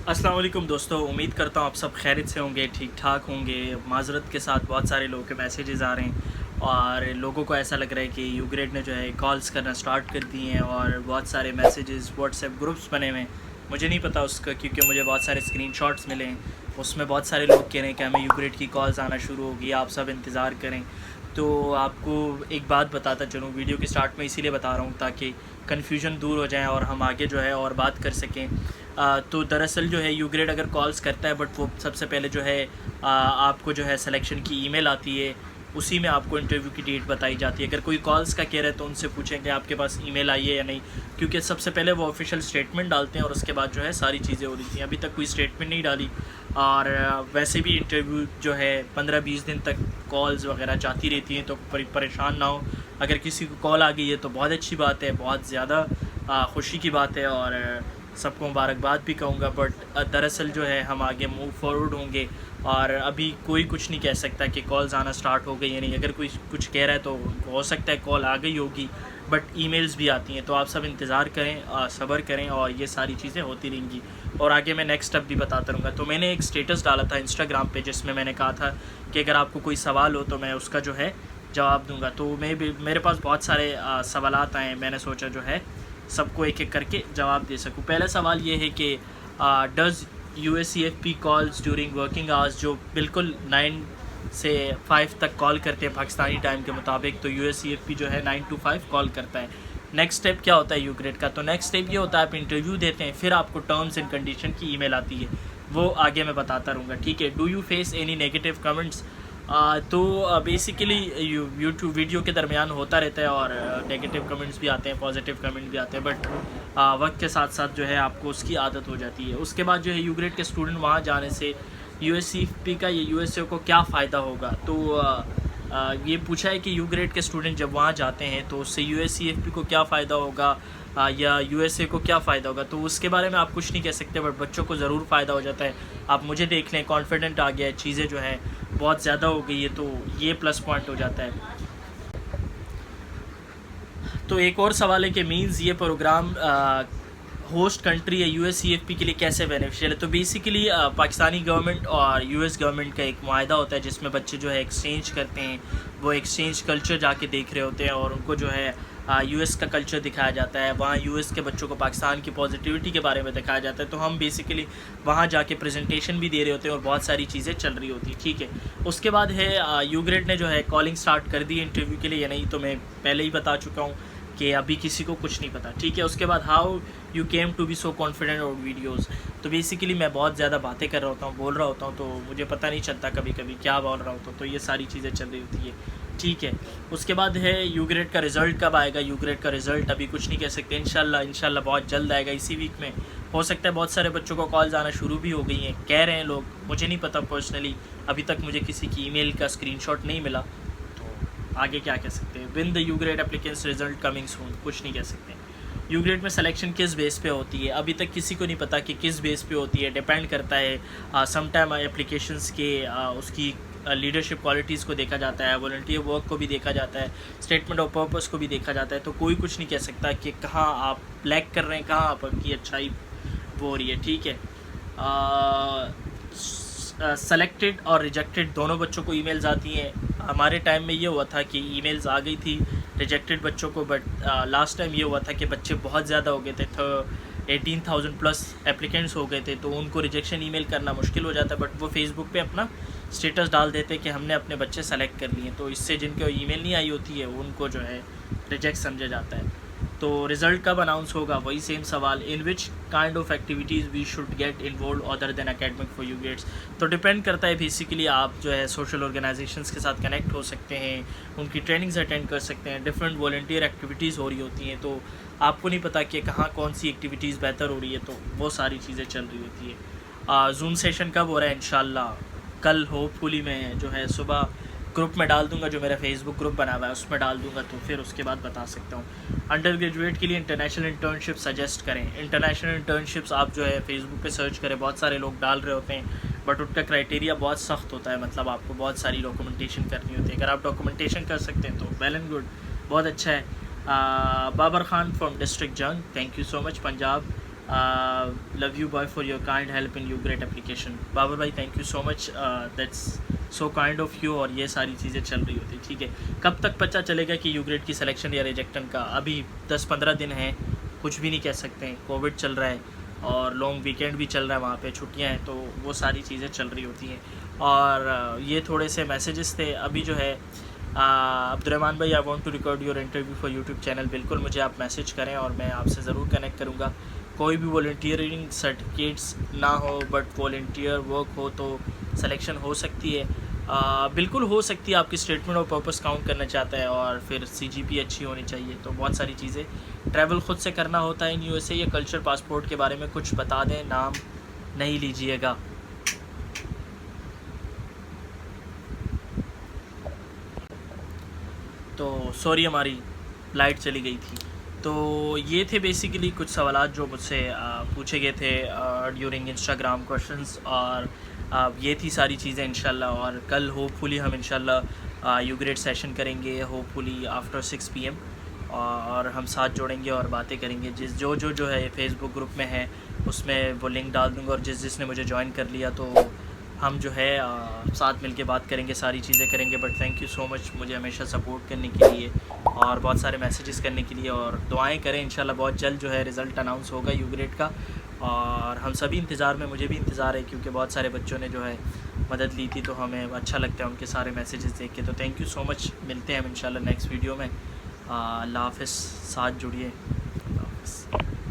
अस्सलाम वालेकुम दोस्तों, उम्मीद करता हूँ आप सब खैरियत से होंगे, ठीक ठाक होंगे। माज़रत के साथ बहुत सारे लोगों के मैसेजेस आ रहे हैं और लोगों को ऐसा लग रहा है कि यूग्रेड ने जो है कॉल्स करना स्टार्ट कर दी हैं और बहुत सारे मैसेजेस व्हाट्सएप ग्रुप्स बने हुए हैं। मुझे नहीं पता उसका, क्योंकि मुझे बहुत सारे स्क्रीनशॉट्स मिले हैं। उसमें बहुत सारे लोग कह रहे हैं कि हमें यूग्रेड की कॉल्स आना शुरू होगी, आप सब इंतज़ार करें। तो आपको एक बात बताता चलूँ, वीडियो के स्टार्ट में इसीलिए बता रहा हूँ ताकि कन्फ्यूजन दूर हो जाए और हम आगे जो है और बात कर सकें। तो दरअसल जो है यूग्रेड अगर कॉल्स करता है, बट वो सबसे पहले जो है आपको जो है सिलेक्शन की ईमेल आती है, उसी में आपको इंटरव्यू की डेट बताई जाती है। अगर कोई कॉल्स का कह रहा है तो उनसे पूछें कि आपके पास ईमेल आई है या नहीं, क्योंकि सबसे पहले वो ऑफिशियल स्टेटमेंट डालते हैं और उसके बाद जो है सारी चीज़ें हो रही थी। अभी तक कोई स्टेटमेंट नहीं डाली और वैसे भी इंटरव्यू जो है 15-20 दिन तक कॉल्स वगैरह जाती रहती हैं, तो परेशान ना हो। अगर किसी को कॉल आ गई है तो बहुत अच्छी बात है, बहुत ज़्यादा खुशी की बात है और सबको मुबारकबाद भी कहूँगा। बट दरअसल जो है हम आगे मूव फॉरवर्ड होंगे और अभी कोई कुछ नहीं कह सकता कि कॉल्स आना स्टार्ट हो गई या नहीं। अगर कोई कुछ कह रहा है तो हो सकता है कॉल आ गई होगी, बट ईमेल्स भी आती हैं। तो आप सब इंतज़ार करें, सब्र करें और ये सारी चीज़ें होती रहेंगी और आगे मैं नेक्स्ट स्टेप भी बताता रहूँगा। तो मैंने एक स्टेटस डाला था इंस्टाग्राम पे, जिसमें मैंने कहा था कि अगर आपको कोई सवाल हो तो मैं उसका जो है जवाब दूँगा। तो मेरे पास बहुत सारे सवालात आए हैं, मैंने सोचा जो है सबको एक एक करके जवाब दे सकूँ। पहला सवाल ये है कि does USCFP calls during working hours, जो बिल्कुल 9 से 5 तक कॉल करते हैं पाकिस्तानी टाइम के मुताबिक, तो USCFP जो है 9 to 5 कॉल करता है। नेक्स्ट स्टेप क्या होता है यूग्रेड का? तो नेक्स्ट स्टेप ये होता है आप इंटरव्यू देते हैं, फिर आपको टर्म्स एंड कंडीशन की ईमेल आती है, वो आगे मैं बताता रहूँगा, ठीक है। Do you face any negative comments? तो बेसिकली यूट्यूब वीडियो के दरमियान होता रहता है और नेगेटिव कमेंट्स भी आते हैं, पॉजिटिव कमेंट भी आते हैं, बट वक्त के साथ साथ जो है आपको उसकी आदत हो जाती है। उसके बाद जो है यूग्रेड के स्टूडेंट वहाँ जाने से USCFP का या USA को क्या फ़ायदा होगा? तो ये पूछा है कि यूग्रेड के स्टूडेंट जब वहाँ जाते हैं तो उससे USCFP को क्या फ़ायदा होगा या USA को क्या फ़ायदा होगा? तो उसके बारे में आप कुछ नहीं कह सकते, बट बच्चों को ज़रूर फ़ायदा हो जाता है। आप मुझे देख लें, कॉन्फिडेंट आ गया है, चीज़ें जो हैं बहुत ज़्यादा हो गई है, तो ये प्लस पॉइंट हो जाता है। तो एक और सवाल है कि मींस ये प्रोग्राम होस्ट कंट्री या USCFP के लिए कैसे बेनिफिशियल है? तो बेसिकली पाकिस्तानी गवर्नमेंट और US गवर्नमेंट का एक मुआहदा होता है जिसमें बच्चे जो है एक्सचेंज करते हैं, वो एक्सचेंज कल्चर जाके देख रहे होते हैं और उनको जो है US का कल्चर दिखाया जाता है। वहाँ US के बच्चों को पाकिस्तान की पॉजिटिविटी के बारे में दिखाया जाता है। तो हम बेसिकली वहाँ जाके प्रेजेंटेशन भी दे रहे होते हैं और बहुत सारी चीज़ें चल रही होती हैं, ठीक है। उसके बाद है यूग्रेड ने जो है कॉलिंग स्टार्ट कर दी इंटरव्यू के लिए या नहीं, तो मैं पहले ही बता चुका हूँ कि अभी किसी को कुछ नहीं पता, ठीक है। उसके बाद how you came to be so confident और वीडियोज़, तो बेसिकली मैं बहुत ज़्यादा बातें कर रहा होता हूँ, बोल रहा होता हूँ, तो मुझे पता नहीं चलता कभी कभी क्या बोल रहा होता हूँ, तो ये सारी चीज़ें चल रही होती है, ठीक है। उसके बाद है यूग्रेड का रिज़ल्ट कब आएगा? यूग्रेड का रिज़ल्ट अभी कुछ नहीं कह सकते, इंशाल्लाह बहुत जल्द आएगा, इसी वीक में हो सकता है। बहुत सारे बच्चों को कॉल्स आना शुरू भी हो गई हैं, कह रहे हैं लोग, मुझे नहीं पता पर्सनली, अभी तक मुझे किसी की ईमेल का स्क्रीनशॉट नहीं मिला, आगे क्या कह सकते हैं। Win the UGrad applicants result coming soon, कुछ नहीं कह सकते। यूग्रेड में सिलेक्शन किस बेस पे होती है? अभी तक किसी को नहीं पता कि किस बेस पे होती है, डिपेंड करता है। समटाइम एप्लीकेशंस के उसकी लीडरशिप क्वालिटीज़ को देखा जाता है, वॉलंटियर वर्क को भी देखा जाता है, स्टेटमेंट ऑफ पर्पस को भी देखा जाता है। तो कोई कुछ नहीं कह सकता कि कहाँ आप लैग कर रहे हैं, कहाँ आपकी अच्छाई वो हो रही है, ठीक है। सेलेक्टेड और रिजेक्टेड दोनों बच्चों को ईमेल्स आती हैं। हमारे टाइम में ये हुआ था कि ईमेल्स आ गई थी रिजेक्टेड बच्चों को, बट लास्ट टाइम ये हुआ था कि बच्चे बहुत ज़्यादा हो गए थे, 18,000 प्लस एप्लीकेंट्स हो गए थे, तो उनको रिजेक्शन ईमेल करना मुश्किल हो जाता है। बट वो फेसबुक पे अपना स्टेटस डाल देते कि हमने अपने बच्चे सेलेक्ट कर लिए, तो इससे जिनको ईमेल नहीं आई होती है उनको जो है रिजेक्ट समझा जाता है। तो रिज़ल्ट कब अनाउंस होगा? वही सेम सवाल। In which kind of activities we should get involve other than academic for UGrads, तो डिपेंड करता है बेसिकली। आप जो है सोशल ऑर्गेनाइजेशंस के साथ कनेक्ट हो सकते हैं, उनकी ट्रेनिंग्स अटेंड कर सकते हैं, डिफरेंट वॉलंटियर एक्टिविटीज़ हो रही होती हैं, तो आपको नहीं पता कि कहाँ कौन सी एक्टिविटीज़ बेहतर हो रही है, तो वो सारी चीज़ें चल रही होती है। जूम सेशन कब हो रहा है? इंशाल्लाह कल होपफुली मैं जो है सुबह ग्रुप में डाल दूंगा, जो मेरा फेसबुक ग्रुप बना हुआ है उसमें डाल दूंगा, तो फिर उसके बाद बता सकता हूँ। अंडर ग्रेजुएट के लिए इंटरनेशनल इंटर्नशिप सजेस्ट करें। इंटरनेशनल इंटर्नशिप्स आप जो है फेसबुक पे सर्च करें, बहुत सारे लोग डाल रहे होते हैं, बट उनका क्राइटेरिया बहुत सख्त होता है, मतलब आपको बहुत सारी डॉक्यूमेंटेशन करनी होती है। अगर आप डॉक्यूमेंटेशन कर सकते हैं तो वेल एंड गुड, बहुत अच्छा है। Babar Khan from district Jhang, thank you so much Punjab. Love you boy for your kind help in UGrad application. Babar भाई thank you so much, that's so kind of you. और ये सारी चीज़ें चल रही होती, ठीक है। कब तक पता चलेगा कि यूग्रेट की सिलेक्शन या रिजेक्शन का? अभी 10-15 दिन हैं, कुछ भी नहीं कह सकते हैं। कोविड चल रहा है और लॉन्ग वीकेंड भी चल रहा है, वहाँ पे छुट्टियाँ हैं, तो वो सारी चीज़ें चल रही होती हैं। और ये थोड़े से मैसेजेस थे। अभी जो है अब्दुलरहमान भाई, I want to record your interview for YouTube channel. बिल्कुल मुझे आप मैसेज करें और मैं आपसे ज़रूर कनेक्ट करूँगा। कोई भी वॉल्टियरिंग सर्टिफिकेट्स ना हो बट वॉल्टियर वर्क हो तो सिलेक्शन हो सकती है। बिल्कुल हो सकती है। आपकी स्टेटमेंट ऑफ पर्पस काउंट करना चाहता है और फिर CGP अच्छी होनी चाहिए, तो बहुत सारी चीज़ें। ट्रैवल ख़ुद से करना होता है इन USA। या कल्चर पासपोर्ट के बारे में कुछ बता दें, नाम नहीं लीजिएगा। तो सॉरी, हमारी लाइट चली गई थी। तो ये थे बेसिकली कुछ सवालात जो मुझसे पूछे गए थे ड्यूरिंग इंस्टाग्राम क्वेश्चंस। और ये थी सारी चीज़ें इंशाल्लाह। और कल होपफुली हम इंशाल्लाह यूग्रेट सेशन करेंगे, होपफुली आफ्टर 6 PM। और हम साथ जोड़ेंगे और बातें करेंगे। जो है फेसबुक ग्रुप में है उसमें वो लिंक डाल दूँगा। और जिसने मुझे ज्वाइन कर लिया तो हम जो है साथ मिलके बात करेंगे, सारी चीज़ें करेंगे। But thank you so much मुझे हमेशा सपोर्ट करने के लिए और बहुत सारे मैसेजेस करने के लिए। और दुआएं करें, इंशाल्लाह बहुत जल्द जो है रिज़ल्ट अनाउंस होगा यूग्रेट का। और हम सभी इंतज़ार में, मुझे भी इंतज़ार है क्योंकि बहुत सारे बच्चों ने जो है मदद ली थी, तो हमें अच्छा लगता है उनके सारे मैसेजेस देख के। तो थैंक यू सो मच। मिलते हैं हम इंशाल्लाह नेक्स्ट वीडियो में। अल्लाह हाफ़िज़, साथ जुड़िए।